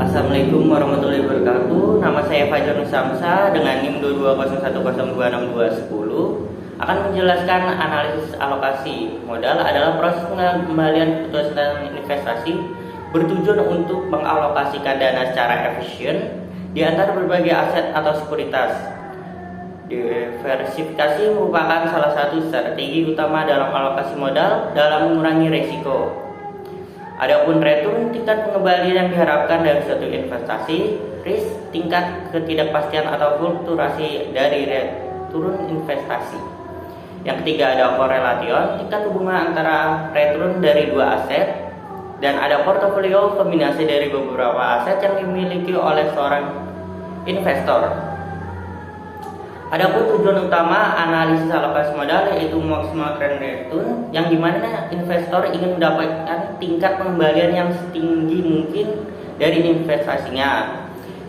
Assalamualaikum warahmatullahi wabarakatuh. Nama saya Fajar Nusamsa dengan NIM 2201026210 akan menjelaskan analisis alokasi modal adalah proses pengembalian keputusan investasi bertujuan untuk mengalokasikan dana secara efisien di antara berbagai aset atau sekuritas. Diversifikasi merupakan salah satu strategi utama dalam alokasi modal dalam mengurangi risiko. Adapun return, tingkat pengembalian yang diharapkan dari suatu investasi, risk, tingkat ketidakpastian atau fluktuasi dari return investasi. Yang ketiga ada korelation, tingkat hubungan antara return dari dua aset, dan ada portofolio, kombinasi dari beberapa aset yang dimiliki oleh seorang investor. Adapun tujuan utama analisis alokasi modal yaitu maksimal trend return, yang dimana investor ingin mendapatkan tingkat pengembalian yang setinggi mungkin dari investasinya.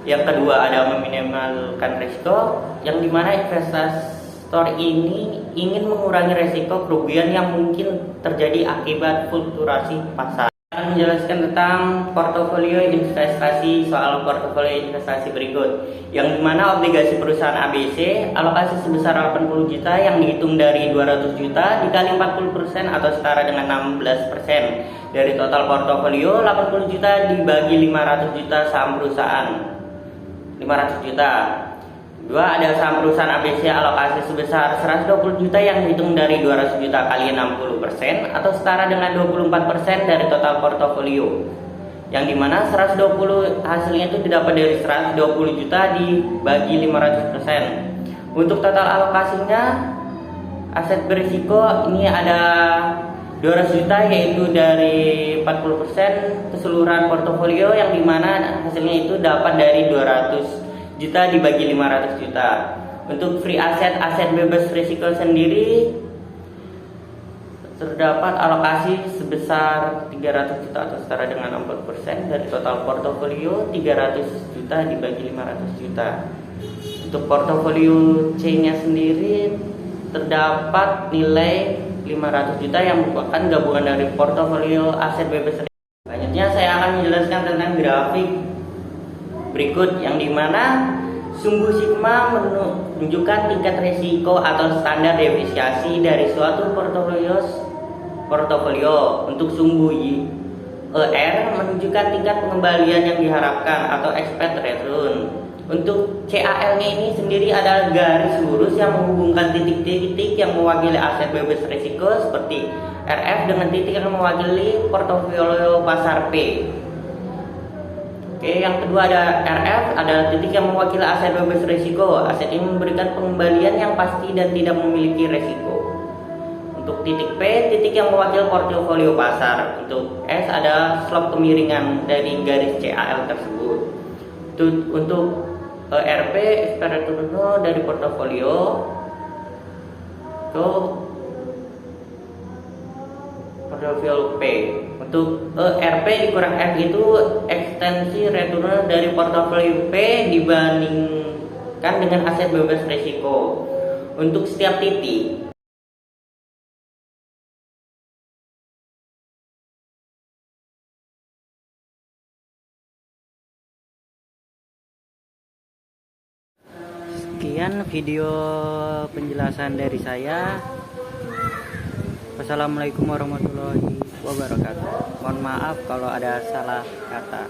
Yang kedua ada meminimalkan risiko, yang dimana investor ini ingin mengurangi risiko kerugian yang mungkin terjadi akibat fluktuasi pasar. Akan menjelaskan tentang portofolio investasi. Soal portofolio investasi berikut, yang dimana obligasi perusahaan ABC alokasi sebesar 80 juta yang dihitung dari 200 juta dikali 40% atau setara dengan 16% dari total portofolio. 80 juta dibagi 500 juta saham perusahaan 500 juta. Dua, ada saham perusahaan ABC alokasi sebesar 120 juta yang dihitung dari 200 juta kali 60% atau setara dengan 24% dari total portofolio. Yang dimana 120 hasilnya itu didapat dari 120 juta dibagi 500%. Untuk total alokasinya aset berisiko ini ada 200 juta, yaitu dari 40% keseluruhan portofolio, yang dimana hasilnya itu dapat dari 200 juta dibagi 500 juta. Untuk free aset bebas risiko sendiri terdapat alokasi sebesar 300 juta atau setara dengan 60% dari total portofolio. 300 juta dibagi 500 juta. Untuk portofolio C-nya sendiri terdapat nilai 500 juta yang merupakan gabungan dari portofolio aset bebas risiko. Selanjutnya saya akan menjelaskan tentang grafik berikut, yang dimana sumbu sigma menunjukkan tingkat risiko atau standar depresiasi dari suatu portofolio. Untuk sumbu ER menunjukkan tingkat pengembalian yang diharapkan atau expected return. Untuk CAL-nya ini sendiri adalah garis lurus yang menghubungkan titik-titik yang mewakili aset bebas risiko seperti RF dengan titik yang mewakili portofolio pasar P. Oke, yang kedua ada RF, adalah titik yang mewakili aset bebas risiko. Aset ini memberikan pengembalian yang pasti dan tidak memiliki risiko. Untuk titik P, titik yang mewakili portofolio pasar. Untuk S ada slope kemiringan dari garis CAL tersebut. Untuk RP, expected return dari portofolio. Portofolio P. Untuk RP dikurang F itu ekstensi return dari portofolio P dibandingkan dengan aset bebas risiko. Untuk setiap titik, sekian video penjelasan dari saya. Wassalamualaikum warahmatullahi wabarakatuh. Mohon maaf kalau ada salah kata.